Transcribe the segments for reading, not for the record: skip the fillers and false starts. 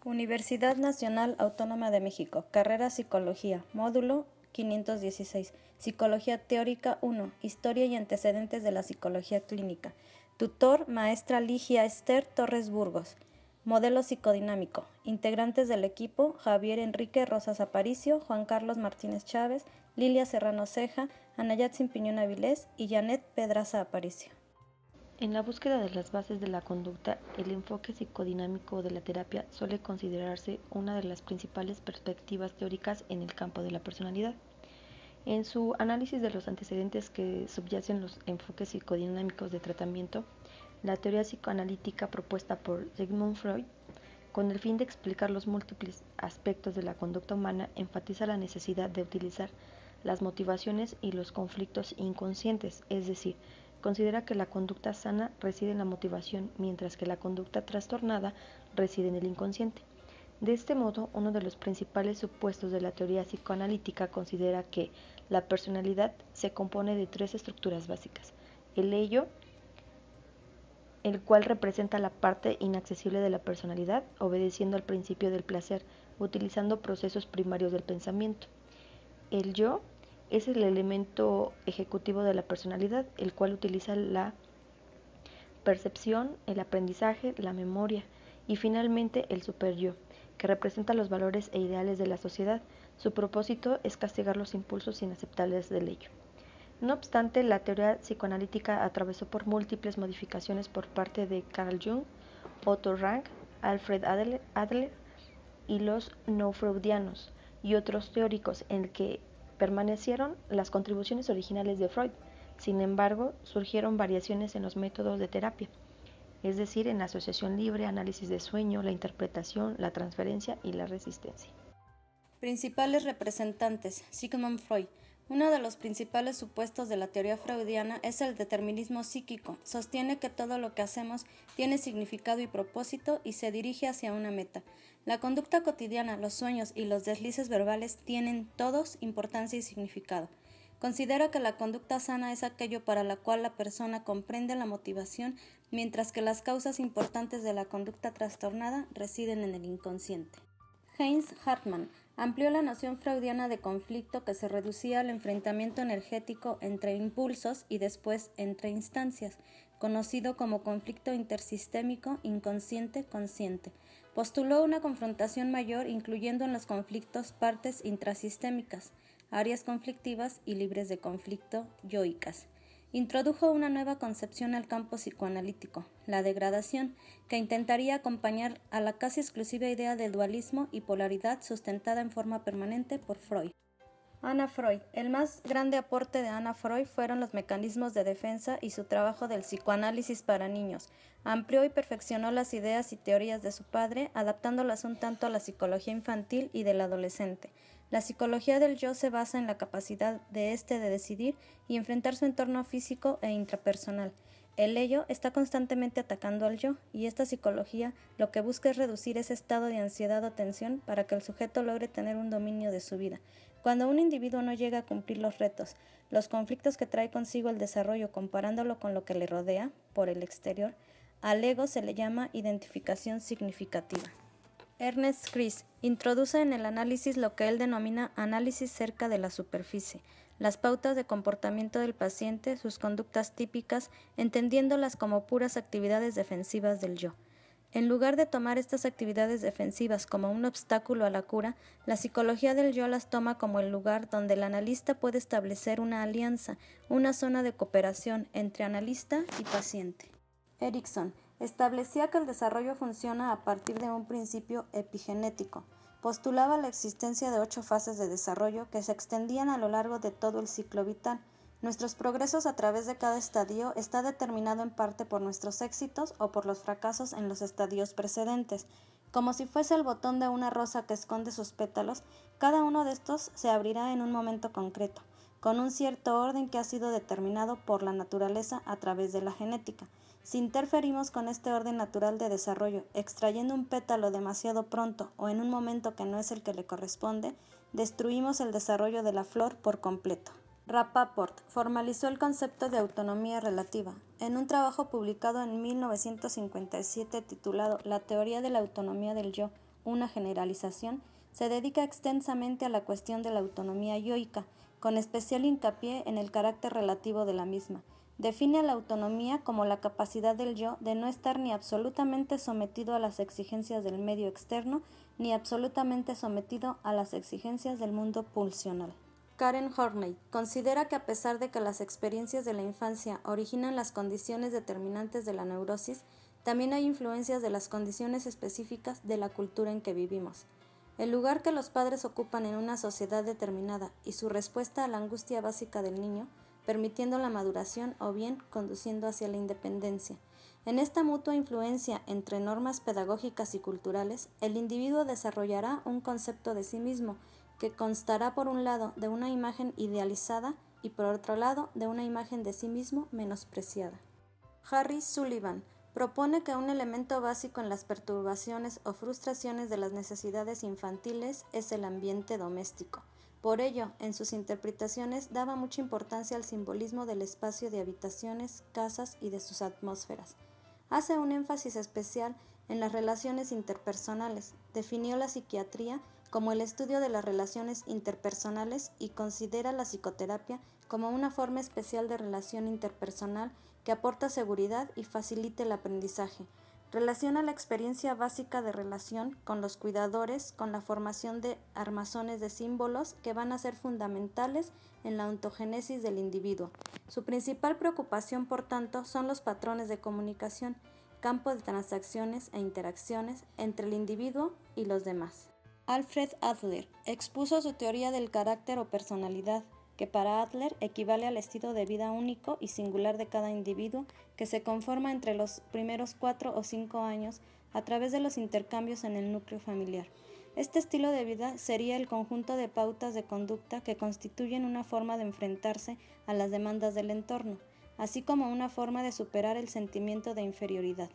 Universidad Nacional Autónoma de México, carrera Psicología, módulo 516, Psicología Teórica 1, Historia y antecedentes de la psicología clínica. Tutor, maestra Ligia Esther Torres Burgos. Modelo psicodinámico. Integrantes del equipo, Javier Enrique Rosas Aparicio, Juan Carlos Martínez Chávez, Lilia Serrano Ceja, Anayatzin Piñón Avilés y Janet Pedraza Aparicio. En la búsqueda de las bases de la conducta, el enfoque psicodinámico de la terapia suele considerarse una de las principales perspectivas teóricas en el campo de la personalidad. En su análisis de los antecedentes que subyacen los enfoques psicodinámicos de tratamiento, la teoría psicoanalítica propuesta por Sigmund Freud, con el fin de explicar los múltiples aspectos de la conducta humana, enfatiza la necesidad de utilizar las motivaciones y los conflictos inconscientes, es decir, considera que la conducta sana reside en la motivación, mientras que la conducta trastornada reside en el inconsciente. De este modo, uno de los principales supuestos de la teoría psicoanalítica considera que la personalidad se compone de tres estructuras básicas: el ello, el cual representa la parte inaccesible de la personalidad, obedeciendo al principio del placer, utilizando procesos primarios del pensamiento. El yo es el elemento ejecutivo de la personalidad, el cual utiliza la percepción, el aprendizaje, la memoria, y finalmente el superyo, que representa los valores e ideales de la sociedad. Su propósito es castigar los impulsos inaceptables del ello. No obstante, la teoría psicoanalítica atravesó por múltiples modificaciones por parte de Carl Jung, Otto Rank, Alfred Adler y los no-freudianos y otros teóricos, en el que permanecieron las contribuciones originales de Freud. Sin embargo, surgieron variaciones en los métodos de terapia, es decir, en la asociación libre, análisis de sueño, la interpretación, la transferencia y la resistencia. Principales representantes: Sigmund Freud. Uno de los principales supuestos de la teoría freudiana es el determinismo psíquico. Sostiene que todo lo que hacemos tiene significado y propósito y se dirige hacia una meta. La conducta cotidiana, los sueños y los deslices verbales tienen todos importancia y significado. Considera que la conducta sana es aquello para la cual la persona comprende la motivación, mientras que las causas importantes de la conducta trastornada residen en el inconsciente. Heinz Hartmann amplió la noción freudiana de conflicto, que se reducía al enfrentamiento energético entre impulsos y después entre instancias, conocido como conflicto intersistémico inconsciente-consciente. Postuló una confrontación mayor, incluyendo en los conflictos partes intrasistémicas, áreas conflictivas y libres de conflicto yoicas. Introdujo una nueva concepción al campo psicoanalítico, la degradación, que intentaría acompañar a la casi exclusiva idea de dualismo y polaridad sustentada en forma permanente por Freud. Anna Freud. El más grande aporte de Anna Freud fueron los mecanismos de defensa y su trabajo del psicoanálisis para niños. Amplió y perfeccionó las ideas y teorías de su padre, adaptándolas un tanto a la psicología infantil y del adolescente. La psicología del yo se basa en la capacidad de éste de decidir y enfrentar su entorno físico e intrapersonal. El ello está constantemente atacando al yo, y esta psicología lo que busca es reducir ese estado de ansiedad o tensión para que el sujeto logre tener un dominio de su vida. Cuando un individuo no llega a cumplir los retos, los conflictos que trae consigo el desarrollo comparándolo con lo que le rodea, por el exterior, al ego se le llama identificación significativa. Ernest Kris introduce en el análisis lo que él denomina análisis cerca de la superficie, las pautas de comportamiento del paciente, sus conductas típicas, entendiéndolas como puras actividades defensivas del yo. En lugar de tomar estas actividades defensivas como un obstáculo a la cura, la psicología del yo las toma como el lugar donde el analista puede establecer una alianza, una zona de cooperación entre analista y paciente. Erikson establecía que el desarrollo funciona a partir de un principio epigenético. Postulaba la existencia de 8 fases de desarrollo que se extendían a lo largo de todo el ciclo vital. Nuestros progresos a través de cada estadio está determinado en parte por nuestros éxitos o por los fracasos en los estadios precedentes. Como si fuese el botón de una rosa que esconde sus pétalos, cada uno de estos se abrirá en un momento concreto, con un cierto orden que ha sido determinado por la naturaleza a través de la genética. Si interferimos con este orden natural de desarrollo, extrayendo un pétalo demasiado pronto o en un momento que no es el que le corresponde, destruimos el desarrollo de la flor por completo. Rappaport formalizó el concepto de autonomía relativa. En un trabajo publicado en 1957 titulado La teoría de la autonomía del yo, una generalización, se dedica extensamente a la cuestión de la autonomía yoica, con especial hincapié en el carácter relativo de la misma. Define a la autonomía como la capacidad del yo de no estar ni absolutamente sometido a las exigencias del medio externo, ni absolutamente sometido a las exigencias del mundo pulsional. Karen Horney considera que a pesar de que las experiencias de la infancia originan las condiciones determinantes de la neurosis, también hay influencias de las condiciones específicas de la cultura en que vivimos. El lugar que los padres ocupan en una sociedad determinada y su respuesta a la angustia básica del niño, permitiendo la maduración o bien conduciendo hacia la independencia. En esta mutua influencia entre normas pedagógicas y culturales, el individuo desarrollará un concepto de sí mismo, que constará por un lado de una imagen idealizada y por otro lado de una imagen de sí mismo menospreciada. Harry Sullivan propone que un elemento básico en las perturbaciones o frustraciones de las necesidades infantiles es el ambiente doméstico. Por ello, en sus interpretaciones daba mucha importancia al simbolismo del espacio de habitaciones, casas y de sus atmósferas. Hace un énfasis especial en las relaciones interpersonales. Definió la psiquiatría como el estudio de las relaciones interpersonales y considera la psicoterapia como una forma especial de relación interpersonal que aporta seguridad y facilite el aprendizaje. Relaciona la experiencia básica de relación con los cuidadores con la formación de armazones de símbolos que van a ser fundamentales en la ontogénesis del individuo. Su principal preocupación, por tanto, son los patrones de comunicación, campo de transacciones e interacciones entre el individuo y los demás. Alfred Adler expuso su teoría del carácter o personalidad, que para Adler equivale al estilo de vida único y singular de cada individuo que se conforma entre los primeros 4 o 5 años a través de los intercambios en el núcleo familiar. Este estilo de vida sería el conjunto de pautas de conducta que constituyen una forma de enfrentarse a las demandas del entorno, así como una forma de superar el sentimiento de inferioridad.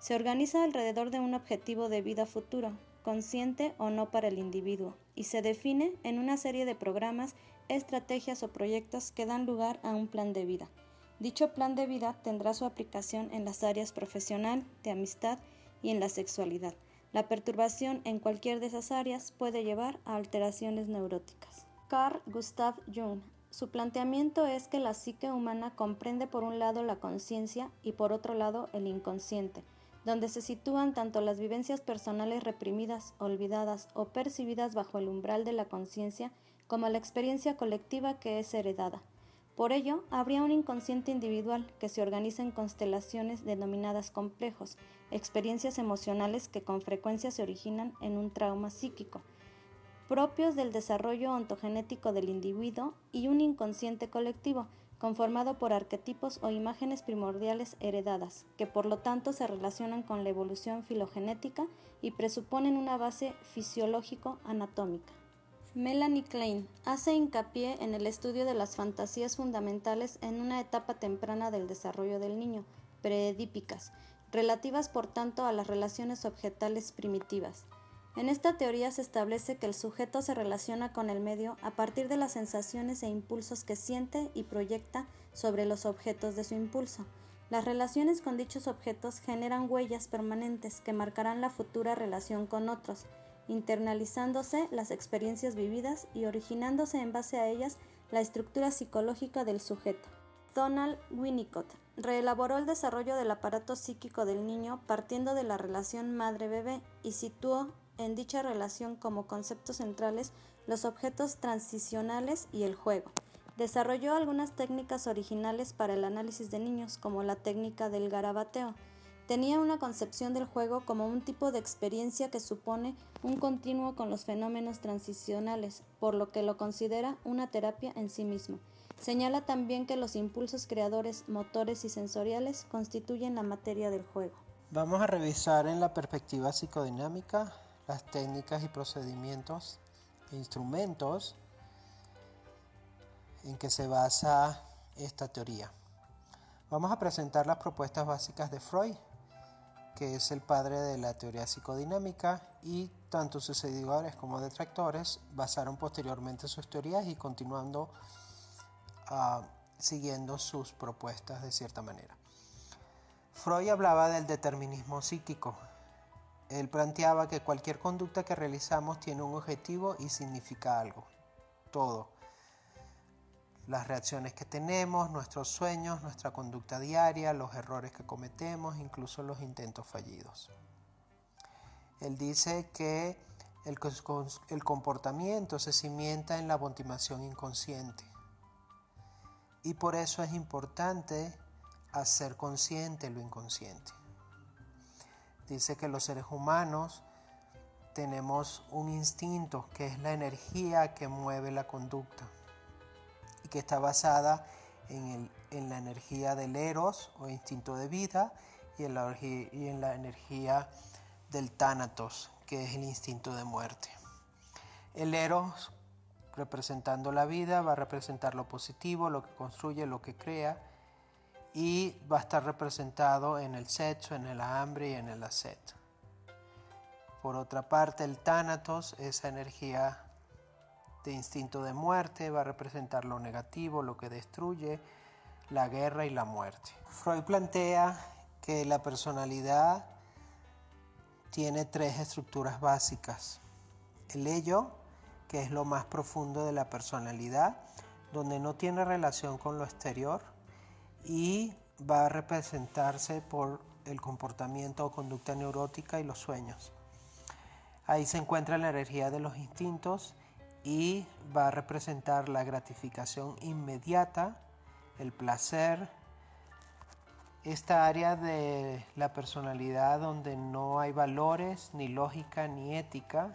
Se organiza alrededor de un objetivo de vida futuro, consciente o no para el individuo, y se define en una serie de programas, estrategias o proyectos que dan lugar a un plan de vida. Dicho plan de vida tendrá su aplicación en las áreas profesional, de amistad y en la sexualidad. La perturbación en cualquier de esas áreas puede llevar a alteraciones neuróticas. Carl Gustav Jung. Su planteamiento es que la psique humana comprende por un lado la conciencia y por otro lado el inconsciente, donde se sitúan tanto las vivencias personales reprimidas, olvidadas o percibidas bajo el umbral de la conciencia, como la experiencia colectiva que es heredada. Por ello, habría un inconsciente individual que se organiza en constelaciones denominadas complejos, experiencias emocionales que con frecuencia se originan en un trauma psíquico, propios del desarrollo ontogenético del individuo, y un inconsciente colectivo, conformado por arquetipos o imágenes primordiales heredadas, que por lo tanto se relacionan con la evolución filogenética y presuponen una base fisiológico-anatómica. Melanie Klein hace hincapié en el estudio de las fantasías fundamentales en una etapa temprana del desarrollo del niño, preedípicas, relativas por tanto a las relaciones objetales primitivas. En esta teoría se establece que el sujeto se relaciona con el medio a partir de las sensaciones e impulsos que siente y proyecta sobre los objetos de su impulso. Las relaciones con dichos objetos generan huellas permanentes que marcarán la futura relación con otros, internalizándose las experiencias vividas y originándose en base a ellas la estructura psicológica del sujeto. Donald Winnicott reelaboró el desarrollo del aparato psíquico del niño partiendo de la relación madre-bebé y situó en dicha relación como conceptos centrales los objetos transicionales y el juego. Desarrolló algunas técnicas originales para el análisis de niños, como la técnica del garabateo. Tenía una concepción del juego como un tipo de experiencia que supone un continuo con los fenómenos transicionales, por lo que lo considera una terapia en sí mismo. Señala también que los impulsos creadores, motores y sensoriales constituyen la materia del juego. Vamos a revisar en la perspectiva psicodinámica las técnicas y procedimientos e instrumentos en que se basa esta teoría. Vamos a presentar las propuestas básicas de Freud, que es el padre de la teoría psicodinámica, y tanto sus seguidores como detractores basaron posteriormente sus teorías y continuando siguiendo sus propuestas de cierta manera. Freud hablaba del determinismo psíquico, él planteaba que cualquier conducta que realizamos tiene un objetivo y significa algo. Todo. Las reacciones que tenemos, nuestros sueños, nuestra conducta diaria, los errores que cometemos, incluso los intentos fallidos. Él dice que el comportamiento se cimienta en la motivación inconsciente. Y por eso es importante hacer consciente lo inconsciente. Dice que los seres humanos tenemos un instinto que es la energía que mueve la conducta y que está basada en la energía del eros o instinto de vida y en la energía del tánatos, que es el instinto de muerte. El eros, representando la vida, va a representar lo positivo, lo que construye, lo que crea, y va a estar representado en el sexo, en el hambre y en el sed. Por otra parte, el tánatos, esa energía de instinto de muerte, va a representar lo negativo, lo que destruye, la guerra y la muerte. Freud plantea que la personalidad tiene 3 estructuras básicas. El ello, que es lo más profundo de la personalidad, donde no tiene relación con lo exterior y va a representarse por el comportamiento o conducta neurótica y los sueños. Ahí se encuentra la energía de los instintos y va a representar la gratificación inmediata, el placer. Esta área de la personalidad donde no hay valores, ni lógica, ni ética,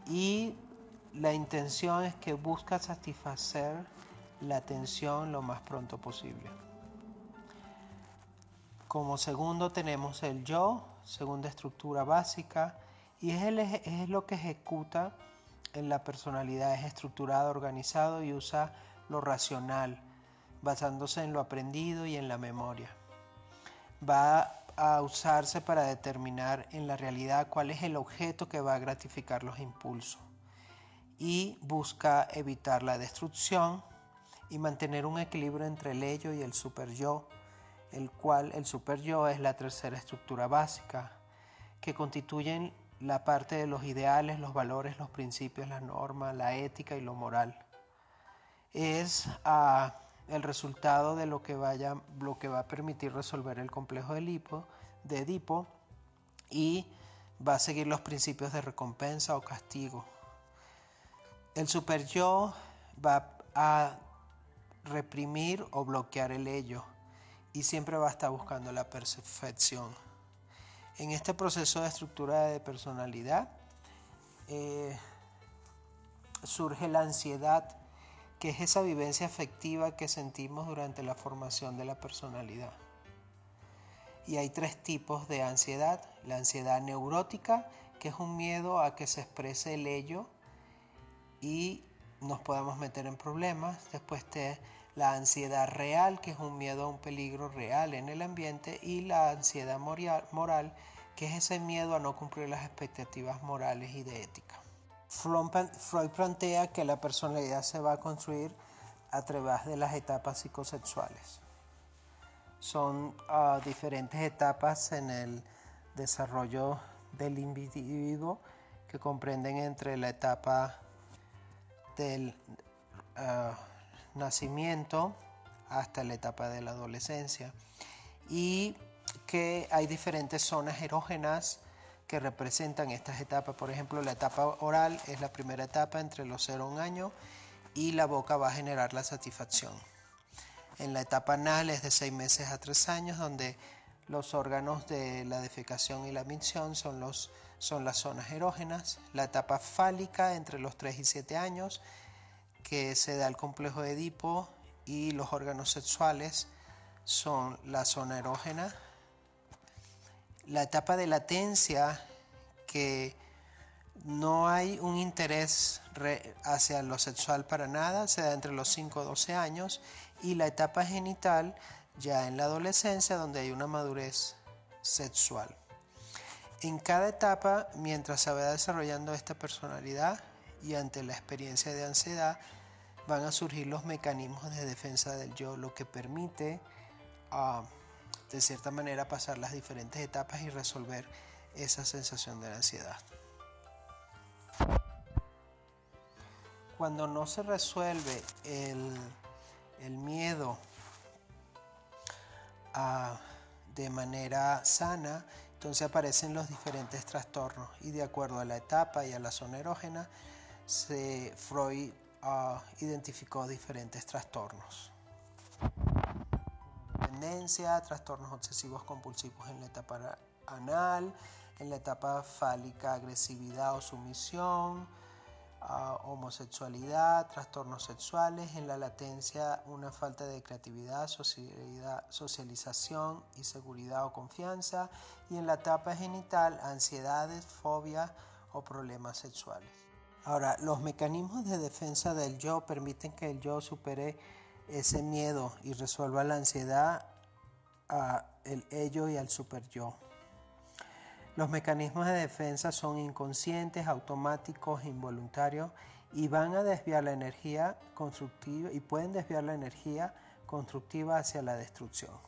y la intención es que busca satisfacer la atención lo más pronto posible. Como segundo tenemos el yo, segunda estructura básica, y es lo que ejecuta en la personalidad, es estructurado, organizado y usa lo racional, basándose en lo aprendido y en la memoria. Va a usarse para determinar en la realidad cuál es el objeto que va a gratificar los impulsos y busca evitar la destrucción y mantener un equilibrio entre el ello y el superyo, el cual el superyo es la tercera estructura básica, que constituyen la parte de los ideales, los valores, los principios, las normas, la ética y lo moral. Es el resultado de lo que va a permitir resolver el complejo de Edipo y va a seguir los principios de recompensa o castigo. El superyo va a reprimir o bloquear el ello y siempre va a estar buscando la perfección. En este proceso de estructura de personalidad surge la ansiedad, que es esa vivencia afectiva que sentimos durante la formación de la personalidad. Y hay 3 tipos de ansiedad: la ansiedad neurótica, que es un miedo a que se exprese el ello y nos podamos meter en problemas. Después la ansiedad real, que es un miedo a un peligro real en el ambiente, y la ansiedad moral, que es ese miedo a no cumplir las expectativas morales y de ética. Freud plantea que la personalidad se va a construir a través de las etapas psicosexuales. Son diferentes etapas en el desarrollo del individuo que comprenden entre la etapa del nacimiento hasta la etapa de la adolescencia, y que hay diferentes zonas erógenas que representan estas etapas. Por ejemplo, la etapa oral es la primera etapa entre los 0 y 1 año y la boca va a generar la satisfacción. En la etapa anal es de 6 meses a 3 años, donde los órganos de la defecación y la micción son las zonas erógenas. La etapa fálica entre los 3 y 7 años, que se da el complejo de Edipo, y los órganos sexuales son la zona erógena. La etapa de latencia, que no hay un interés hacia lo sexual para nada, se da entre los 5 y 12 años, y la etapa genital ya en la adolescencia, donde hay una madurez sexual. En cada etapa, mientras se va desarrollando esta personalidad y ante la experiencia de ansiedad, van a surgir los mecanismos de defensa del yo, lo que permite de cierta manera pasar las diferentes etapas y resolver esa sensación de la ansiedad. Cuando no se resuelve el miedo de manera sana, entonces aparecen los diferentes trastornos, y de acuerdo a la etapa y a la zona erógena, Freud identificó diferentes trastornos. Dependencia, trastornos obsesivos compulsivos en la etapa anal, en la etapa fálica, agresividad o sumisión, homosexualidad, trastornos sexuales, en la latencia una falta de creatividad, socialización y seguridad o confianza, y en la etapa genital ansiedades, fobias o problemas sexuales. Ahora, los mecanismos de defensa del yo permiten que el yo supere ese miedo y resuelva la ansiedad, el ello y al superyo. Los mecanismos de defensa son inconscientes, automáticos, involuntarios, y van a desviar la energía constructiva y pueden desviar la energía constructiva hacia la destrucción.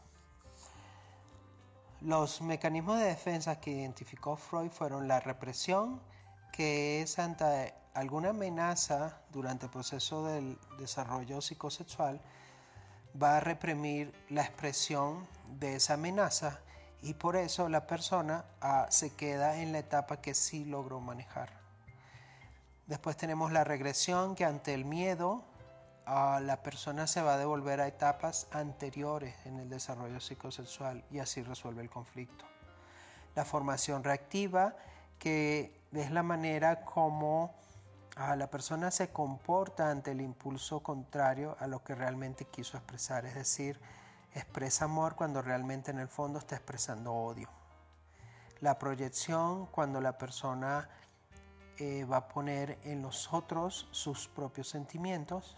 Los mecanismos de defensa que identificó Freud fueron la represión, que es ante alguna amenaza durante el proceso del desarrollo psicosexual, va a reprimir la expresión de esa amenaza, y por eso la persona se queda en la etapa que sí logró manejar. Después tenemos la regresión, que ante el miedo la persona se va a devolver a etapas anteriores en el desarrollo psicosexual y así resuelve el conflicto. La formación reactiva, que es la manera como la persona se comporta ante el impulso contrario a lo que realmente quiso expresar, es decir, expresa amor cuando realmente en el fondo está expresando odio. La proyección, cuando la persona va a poner en los otros sus propios sentimientos.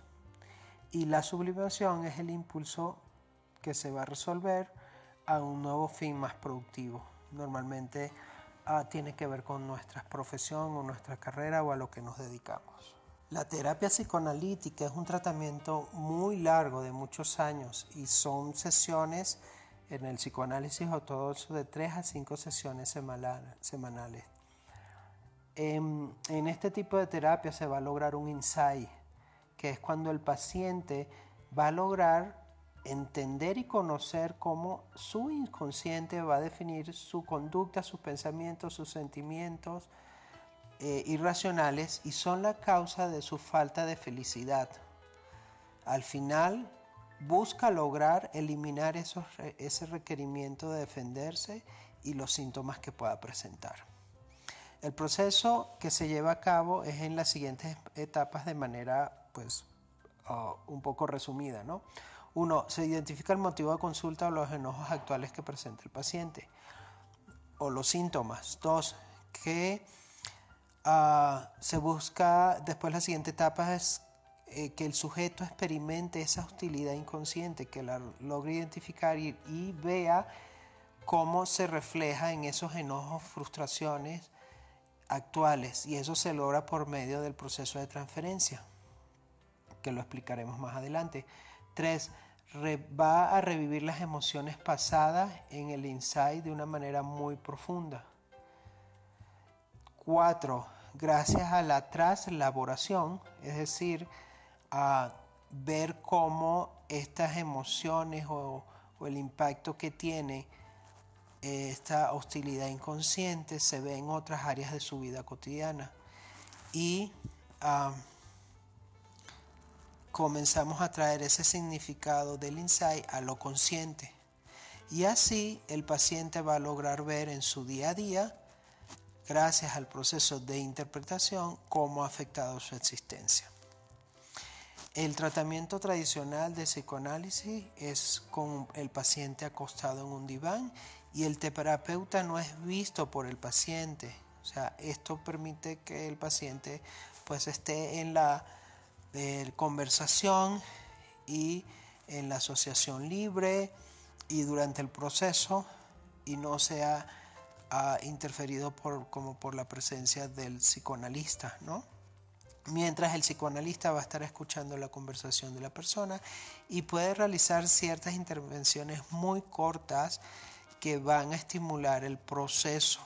Y la sublimación es el impulso que se va a resolver a un nuevo fin más productivo. Normalmente tiene que ver con nuestra profesión o nuestra carrera o a lo que nos dedicamos. La terapia psicoanalítica es un tratamiento muy largo de muchos años y son sesiones en el psicoanálisis ortodoxo de 3 a 5 sesiones semanales. En este tipo de terapia se va a lograr un insight, que es cuando el paciente va a lograr entender y conocer cómo su inconsciente va a definir su conducta, sus pensamientos, sus sentimientos irracionales, y son la causa de su falta de felicidad. Al final busca lograr eliminar ese requerimiento de defenderse y los síntomas que pueda presentar. El proceso que se lleva a cabo es en las siguientes etapas de manera un poco resumida, ¿no? 1. Se identifica el motivo de consulta o los enojos actuales que presenta el paciente o los síntomas. 2. Que se busca, después la siguiente etapa es que el sujeto experimente esa hostilidad inconsciente, que la logre identificar y vea cómo se refleja en esos enojos, frustraciones actuales, y eso se logra por medio del proceso de transferencia, que lo explicaremos más adelante. 3. Va a revivir las emociones pasadas en el insight de una manera muy profunda. 4. Gracias a la traslaboración, es decir, a ver cómo estas emociones o el impacto que tiene esta hostilidad inconsciente se ve en otras áreas de su vida cotidiana. Y comenzamos a traer ese significado del insight a lo consciente. Y así el paciente va a lograr ver en su día a día, gracias al proceso de interpretación, cómo ha afectado su existencia. El tratamiento tradicional de psicoanálisis es con el paciente acostado en un diván y el terapeuta no es visto por el paciente. O sea, esto permite que el paciente esté en la conversación y en la asociación libre y durante el proceso, y no sea interferido por la presencia del psicoanalista, ¿no? Mientras el psicoanalista va a estar escuchando la conversación de la persona y puede realizar ciertas intervenciones muy cortas que van a estimular el proceso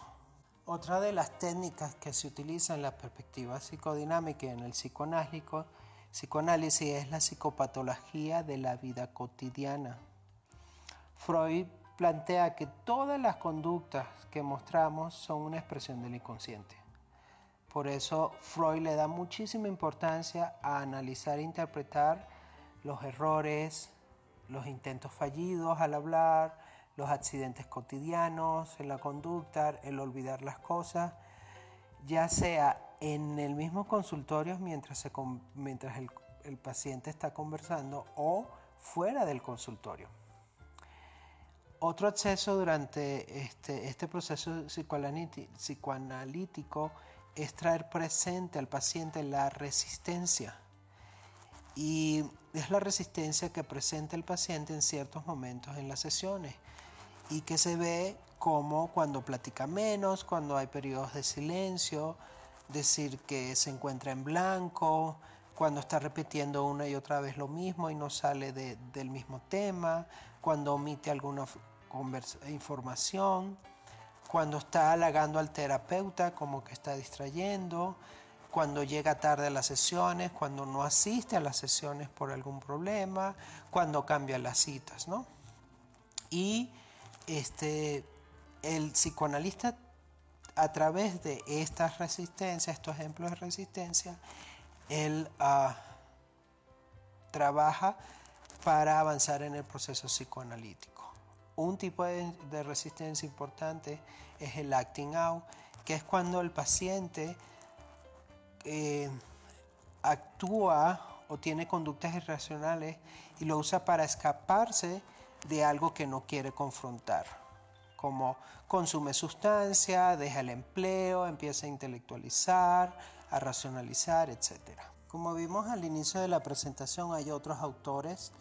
Otra de las técnicas que se utiliza en la perspectiva psicodinámica y en el psicoanálisis es la psicopatología de la vida cotidiana. Freud plantea que todas las conductas que mostramos son una expresión del inconsciente. Por eso Freud le da muchísima importancia a analizar e interpretar los errores, los intentos fallidos al hablar, los accidentes cotidianos en la conducta, el olvidar las cosas, ya sea en el mismo consultorio mientras el paciente está conversando o fuera del consultorio. Otro acceso durante este proceso psicoanalítico es traer presente al paciente la resistencia. Y es la resistencia que presenta el paciente en ciertos momentos en las sesiones y que se ve como cuando platica menos, cuando hay periodos de silencio, decir que se encuentra en blanco, cuando está repitiendo una y otra vez lo mismo y no sale del mismo tema, cuando omite alguna información, cuando está halagando al terapeuta como que está distrayendo, cuando llega tarde a las sesiones, cuando no asiste a las sesiones por algún problema, cuando cambia las citas, ¿no? Y el psicoanalista, a través de estas resistencias, estos ejemplos de resistencia, él trabaja para avanzar en el proceso psicoanalítico. Un tipo de resistencia importante es el acting out, que es cuando el paciente actúa o tiene conductas irracionales y lo usa para escaparse de algo que no quiere confrontar, como consume sustancia, deja el empleo, empieza a intelectualizar, a racionalizar, etc. Como vimos al inicio de la presentación, hay otros autores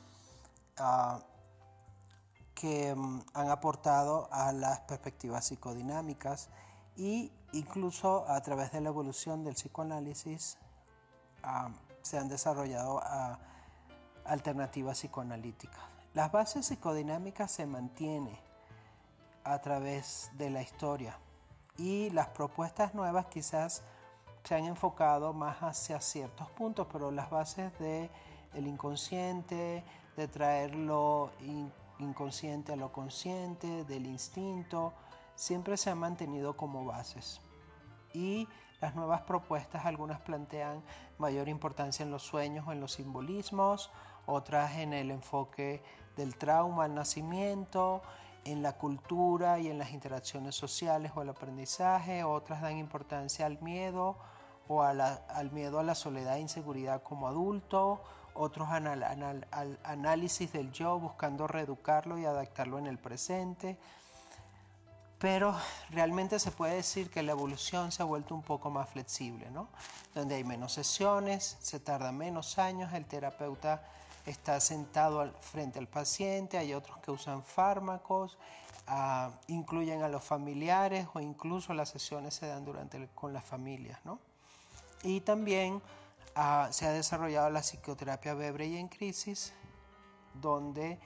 que han aportado a las perspectivas psicodinámicas e incluso a través de la evolución del psicoanálisis se han desarrollado alternativas psicoanalíticas. Las bases psicodinámicas se mantienen a través de la historia y las propuestas nuevas quizás se han enfocado más hacia ciertos puntos, pero las bases del inconsciente, de traer lo inconsciente a lo consciente, del instinto, siempre se han mantenido como bases. Y las nuevas propuestas, algunas plantean mayor importancia en los sueños o en los simbolismos, otras en el enfoque del trauma al nacimiento, en la cultura y en las interacciones sociales o el aprendizaje, otras dan importancia al miedo o al miedo a la soledad e inseguridad como adulto, otros al análisis del yo, buscando reeducarlo y adaptarlo en el presente. Pero realmente se puede decir que la evolución se ha vuelto un poco más flexible, ¿no? Donde hay menos sesiones, se tarda menos años, el terapeuta está sentado frente al paciente, hay otros que usan fármacos, incluyen a los familiares o incluso las sesiones se dan con las familias, ¿no? Y también se ha desarrollado la psicoterapia Bebre y en crisis, donde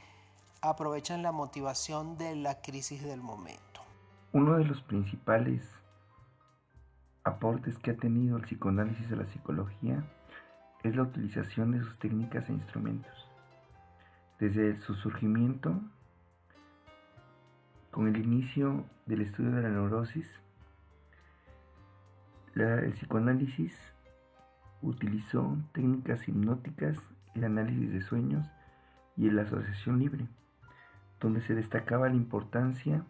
aprovechan la motivación de la crisis del momento. Uno de los principales aportes que ha tenido el psicoanálisis a la psicología es la utilización de sus técnicas e instrumentos. Desde su surgimiento, con el inicio del estudio de la neurosis, el psicoanálisis utilizó técnicas hipnóticas, el análisis de sueños y la asociación libre, donde se destacaba la importancia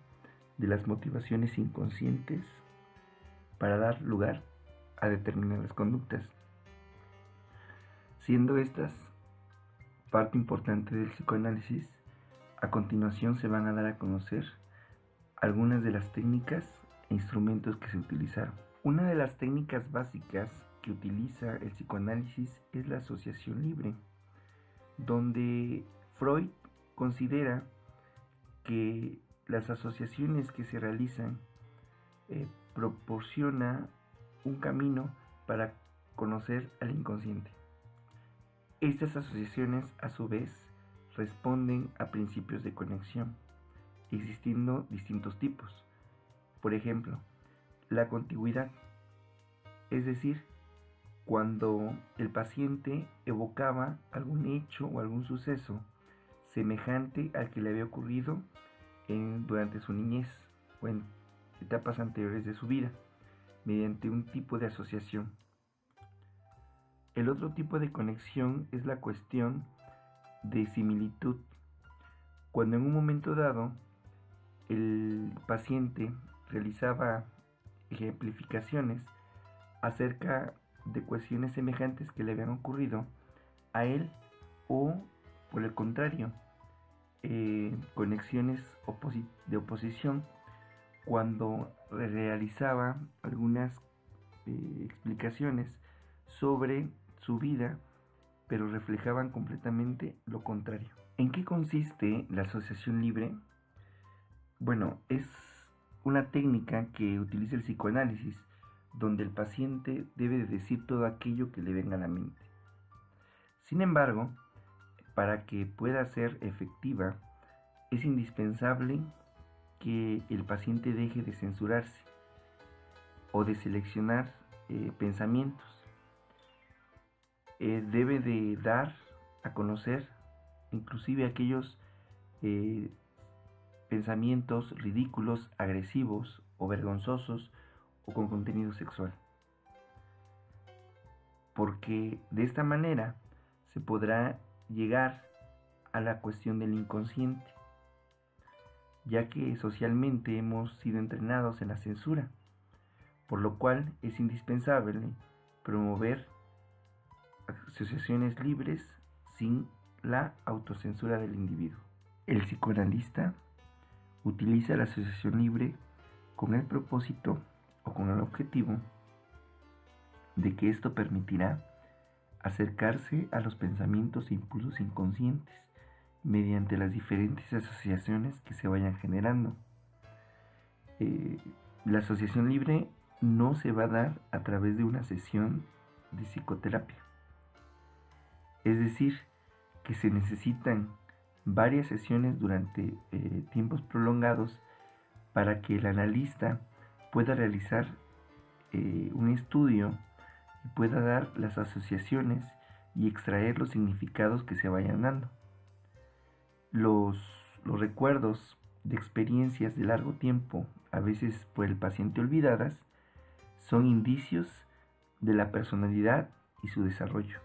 de las motivaciones inconscientes para dar lugar a determinadas conductas, siendo estas parte importante del psicoanálisis. A continuación se van a dar a conocer algunas de las técnicas e instrumentos que se utilizaron. Una de las técnicas básicas que utiliza el psicoanálisis es la asociación libre, donde Freud considera que las asociaciones que se realizan proporciona un camino para conocer al inconsciente. Estas asociaciones, a su vez, responden a principios de conexión, existiendo distintos tipos. Por ejemplo, la contigüidad, es decir, cuando el paciente evocaba algún hecho o algún suceso semejante al que le había ocurrido durante su niñez o en etapas anteriores de su vida, mediante un tipo de asociación. El otro tipo de conexión es la cuestión de similitud, cuando en un momento dado el paciente realizaba ejemplificaciones acerca de cuestiones semejantes que le habían ocurrido a él, o por el contrario, conexiones de oposición cuando realizaba algunas explicaciones sobre su vida, pero reflejaban completamente lo contrario. ¿En qué consiste la asociación libre? Bueno, es una técnica que utiliza el psicoanálisis, donde el paciente debe de decir todo aquello que le venga a la mente. Sin embargo, para que pueda ser efectiva, es indispensable que el paciente deje de censurarse o de seleccionar pensamientos. Debe de dar a conocer inclusive aquellos pensamientos ridículos, agresivos o vergonzosos o con contenido sexual, porque de esta manera se podrá llegar a la cuestión del inconsciente, ya que socialmente hemos sido entrenados en la censura, por lo cual es indispensable promover asociaciones libres sin la autocensura del individuo. El psicoanalista utiliza la asociación libre con el propósito o con el objetivo de que esto permitirá acercarse a los pensamientos e impulsos inconscientes mediante las diferentes asociaciones que se vayan generando. La asociación libre no se va a dar a través de una sesión de psicoterapia. Es decir, que se necesitan varias sesiones durante tiempos prolongados para que el analista pueda realizar un estudio y pueda dar las asociaciones y extraer los significados que se vayan dando. Los recuerdos de experiencias de largo tiempo, a veces por el paciente olvidadas, son indicios de la personalidad y su desarrollo.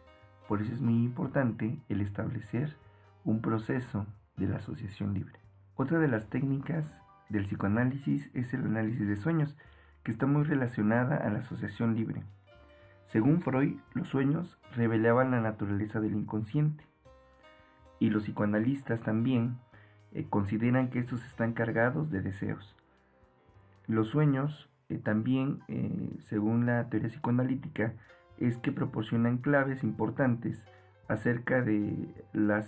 Por eso es muy importante el establecer un proceso de la asociación libre. Otra de las técnicas del psicoanálisis es el análisis de sueños, que está muy relacionada a la asociación libre. Según Freud, los sueños revelaban la naturaleza del inconsciente, y los psicoanalistas también consideran que estos están cargados de deseos. Los sueños también, según la teoría psicoanalítica, es que proporcionan claves importantes acerca de los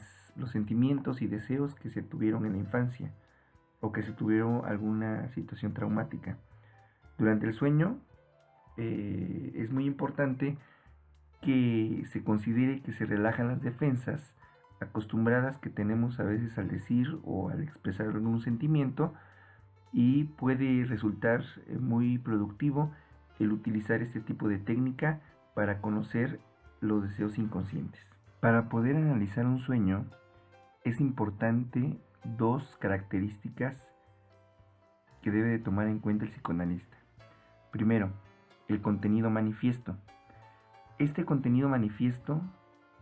sentimientos y deseos que se tuvieron en la infancia o que se tuvieron alguna situación traumática. Durante el sueño es muy importante que se considere que se relajan las defensas acostumbradas que tenemos a veces al decir o al expresar algún sentimiento, y puede resultar muy productivo el utilizar este tipo de técnica para conocer los deseos inconscientes. Para poder analizar un sueño es importante dos características que debe de tomar en cuenta el psicoanalista. Primero, el contenido manifiesto. Este contenido manifiesto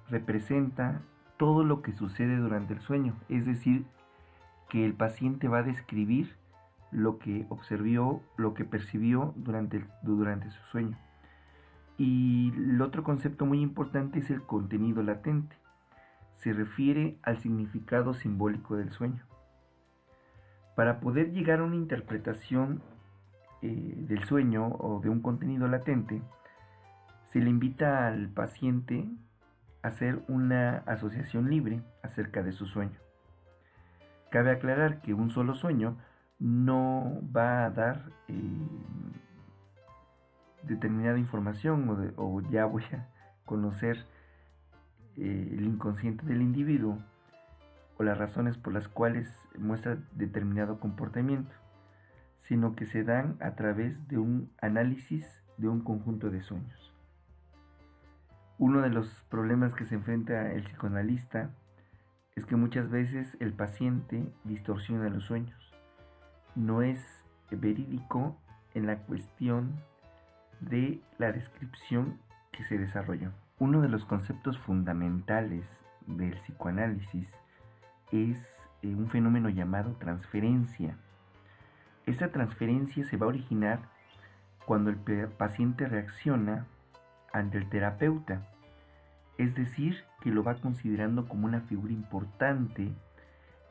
representa todo lo que sucede durante el sueño, es decir, que el paciente va a describir lo que observó, lo que percibió durante su sueño. Y el otro concepto muy importante es el contenido latente. Se refiere al significado simbólico del sueño. Para poder llegar a una interpretación del sueño o de un contenido latente, se le invita al paciente a hacer una asociación libre acerca de su sueño. Cabe aclarar que un solo sueño no va a dar determinada información o ya voy a conocer el inconsciente del individuo o las razones por las cuales muestra determinado comportamiento, sino que se dan a través de un análisis de un conjunto de sueños. Uno de los problemas que se enfrenta el psicoanalista es que muchas veces el paciente distorsiona los sueños. No es verídico en la cuestión de la descripción que se desarrolló. Uno de los conceptos fundamentales del psicoanálisis es un fenómeno llamado transferencia. Esta transferencia se va a originar cuando el paciente reacciona ante el terapeuta, es decir, que lo va considerando como una figura importante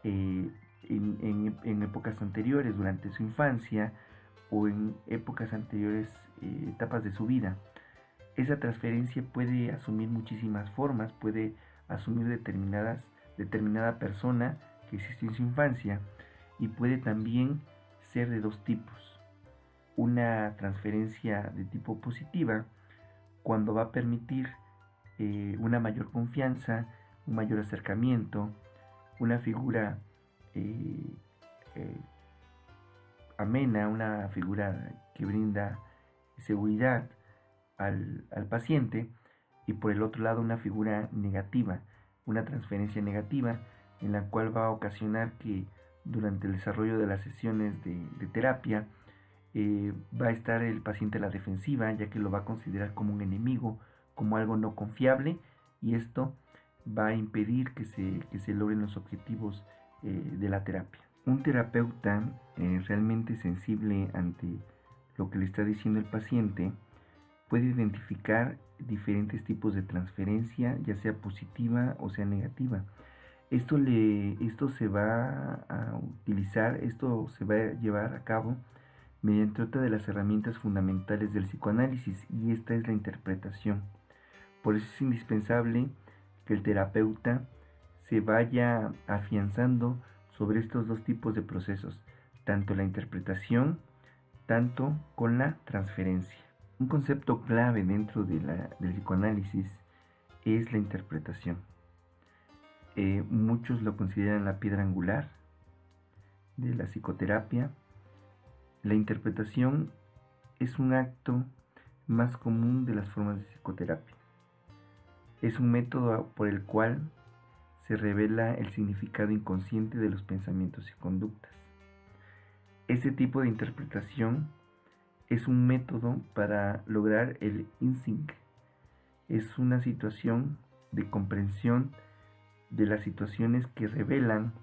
en épocas anteriores, durante su infancia o en épocas anteriores, etapas de su vida. Esa transferencia puede asumir muchísimas formas, puede asumir determinada persona que existió en su infancia, y puede también ser de dos tipos. Una transferencia de tipo positiva, cuando va a permitir una mayor confianza, un mayor acercamiento, una figura amena, una figura que brinda seguridad al paciente, y por el otro lado una figura negativa, una transferencia negativa, en la cual va a ocasionar que durante el desarrollo de las sesiones de terapia va a estar el paciente a la defensiva, ya que lo va a considerar como un enemigo, como algo no confiable, y esto va a impedir que se logren los objetivos de la terapia. Un terapeuta realmente sensible ante lo que le está diciendo el paciente puede identificar diferentes tipos de transferencia, ya sea positiva o sea negativa. Esto se va a utilizar, esto se va a llevar a cabo mediante otra de las herramientas fundamentales del psicoanálisis, y esta es la interpretación. Por eso es indispensable que el terapeuta se vaya afianzando sobre estos dos tipos de procesos, tanto la interpretación, tanto con la transferencia. Un concepto clave dentro del psicoanálisis es la interpretación. Muchos lo consideran la piedra angular de la psicoterapia. La interpretación es un acto más común de las formas de psicoterapia. Es un método por el cual se revela el significado inconsciente de los pensamientos y conductas. Este tipo de interpretación es un método para lograr el in-sync. Es una situación de comprensión de las situaciones que revelan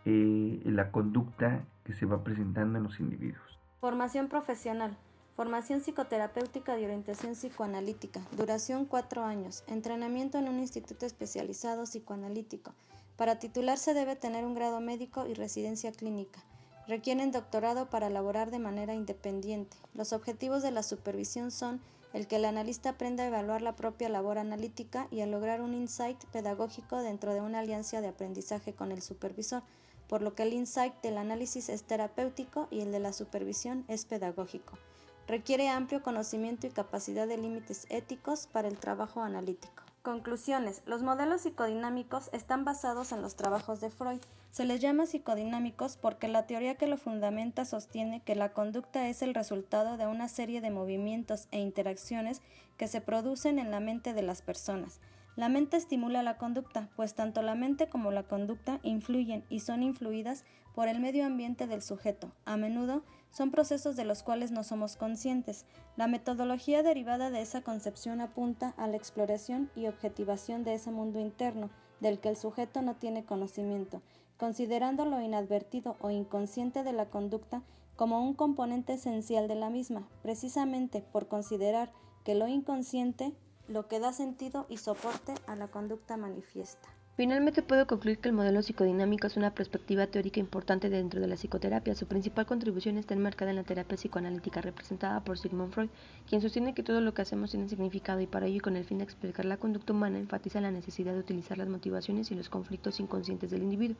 la conducta que se va presentando en los individuos. Formación profesional. Formación psicoterapéutica de orientación psicoanalítica. Duración 4 años. Entrenamiento en un instituto especializado psicoanalítico. Para titularse debe tener un grado médico y residencia clínica. Requieren doctorado para laborar de manera independiente. Los objetivos de la supervisión son el que el analista aprenda a evaluar la propia labor analítica y a lograr un insight pedagógico dentro de una alianza de aprendizaje con el supervisor, por lo que el insight del análisis es terapéutico y el de la supervisión es pedagógico. Requiere amplio conocimiento y capacidad de límites éticos para el trabajo analítico. Conclusiones. Los modelos psicodinámicos están basados en los trabajos de Freud. Se les llama psicodinámicos porque la teoría que lo fundamenta sostiene que la conducta es el resultado de una serie de movimientos e interacciones que se producen en la mente de las personas. La mente estimula la conducta, pues tanto la mente como la conducta influyen y son influidas por el medio ambiente del sujeto. A menudo son procesos de los cuales no somos conscientes. La metodología derivada de esa concepción apunta a la exploración y objetivación de ese mundo interno, del que el sujeto no tiene conocimiento, considerando lo inadvertido o inconsciente de la conducta como un componente esencial de la misma, precisamente por considerar que lo inconsciente lo que da sentido y soporte a la conducta manifiesta. Finalmente puedo concluir que el modelo psicodinámico es una perspectiva teórica importante dentro de la psicoterapia. Su principal contribución está enmarcada en la terapia psicoanalítica representada por Sigmund Freud, quien sostiene que todo lo que hacemos tiene significado, y para ello y con el fin de explicar la conducta humana enfatiza la necesidad de utilizar las motivaciones y los conflictos inconscientes del individuo.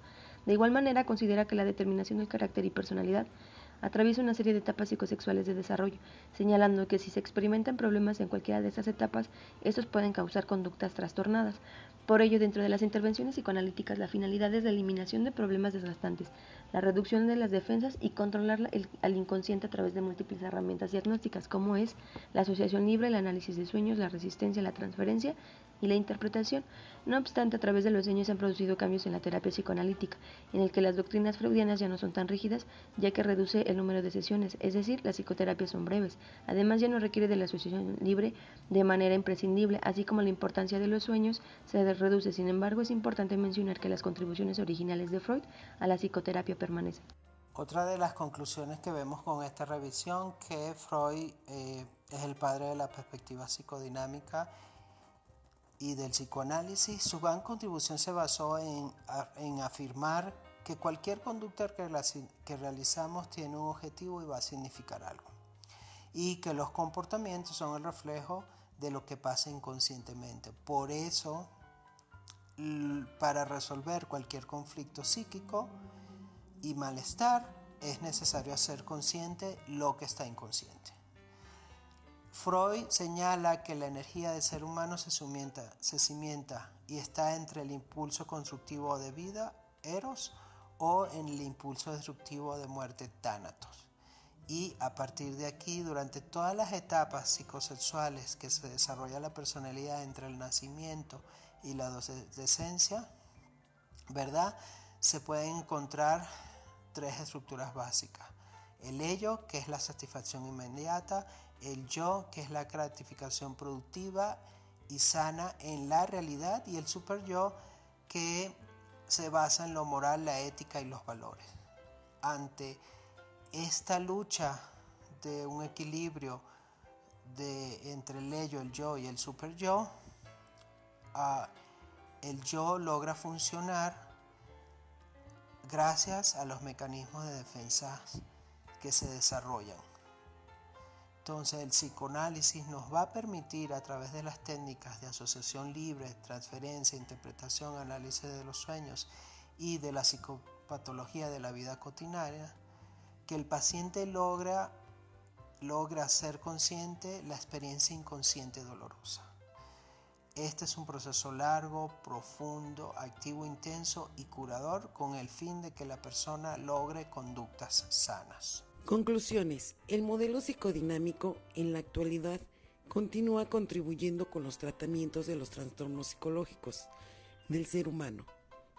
De igual manera considera que la determinación del carácter y personalidad atraviesa una serie de etapas psicosexuales de desarrollo, señalando que si se experimentan problemas en cualquiera de estas etapas, estos pueden causar conductas trastornadas. Por ello, dentro de las intervenciones psicoanalíticas, la finalidad es la eliminación de problemas desgastantes, la reducción de las defensas y controlar al inconsciente a través de múltiples herramientas diagnósticas, como es la asociación libre, el análisis de sueños, la resistencia, la transferencia y la interpretación. No obstante, a través de los sueños se han producido cambios en la terapia psicoanalítica, en el que las doctrinas freudianas ya no son tan rígidas, ya que reduce el número de sesiones, es decir, las psicoterapias son breves. Además, ya no requiere de la asociación libre de manera imprescindible, así como la importancia de los sueños se reduce. Sin embargo, es importante mencionar que las contribuciones originales de Freud a la psicoterapia permanecen. Otra de las conclusiones que vemos con esta revisión que Freud es el padre de la perspectiva psicodinámica y del psicoanálisis. Su gran contribución se basó en afirmar que cualquier conducta que realizamos tiene un objetivo y va a significar algo, y que los comportamientos son el reflejo de lo que pasa inconscientemente. Por eso, para resolver cualquier conflicto psíquico y malestar, es necesario hacer consciente lo que está inconsciente. Freud señala que la energía del ser humano se cimienta y está entre el impulso constructivo de vida, eros, o en el impulso destructivo de muerte, tánatos. Y a partir de aquí, durante todas las etapas psicosexuales que se desarrolla la personalidad entre el nacimiento y la adolescencia, ¿verdad?, se pueden encontrar tres estructuras básicas. El ello, que es la satisfacción inmediata; el yo, que es la gratificación productiva y sana en la realidad; y el superyo, que se basa en lo moral, la ética y los valores. Ante esta lucha de un equilibrio entre el ello, el yo y el superyo, el yo logra funcionar gracias a los mecanismos de defensa que se desarrollan. Entonces, el psicoanálisis nos va a permitir, a través de las técnicas de asociación libre, transferencia, interpretación, análisis de los sueños y de la psicopatología de la vida cotidiana, que el paciente logra ser consciente la experiencia inconsciente dolorosa. Este es un proceso largo, profundo, activo, intenso y curador, con el fin de que la persona logre conductas sanas. Conclusiones. El modelo psicodinámico en la actualidad continúa contribuyendo con los tratamientos de los trastornos psicológicos del ser humano.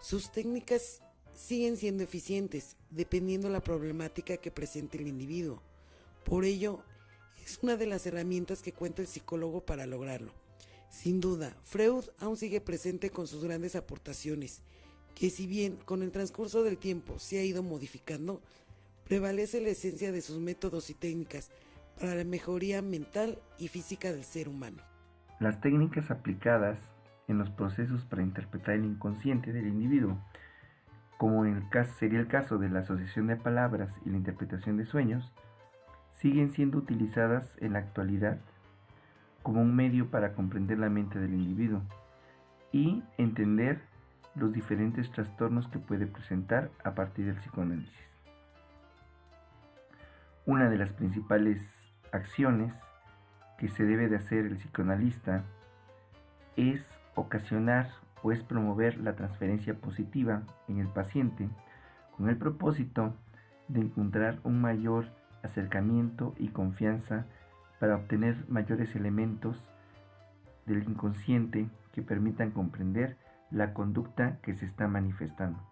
Sus técnicas siguen siendo eficientes dependiendo de la problemática que presente el individuo. Por ello, es una de las herramientas que cuenta el psicólogo para lograrlo. Sin duda, Freud aún sigue presente con sus grandes aportaciones, que si bien con el transcurso del tiempo se ha ido modificando, prevalece la esencia de sus métodos y técnicas para la mejoría mental y física del ser humano. Las técnicas aplicadas en los procesos para interpretar el inconsciente del individuo, como sería el caso de la asociación de palabras y la interpretación de sueños, siguen siendo utilizadas en la actualidad como un medio para comprender la mente del individuo y entender los diferentes trastornos que puede presentar a partir del psicoanálisis. Una de las principales acciones que se debe de hacer el psicoanalista es ocasionar o es promover la transferencia positiva en el paciente, con el propósito de encontrar un mayor acercamiento y confianza para obtener mayores elementos del inconsciente que permitan comprender la conducta que se está manifestando.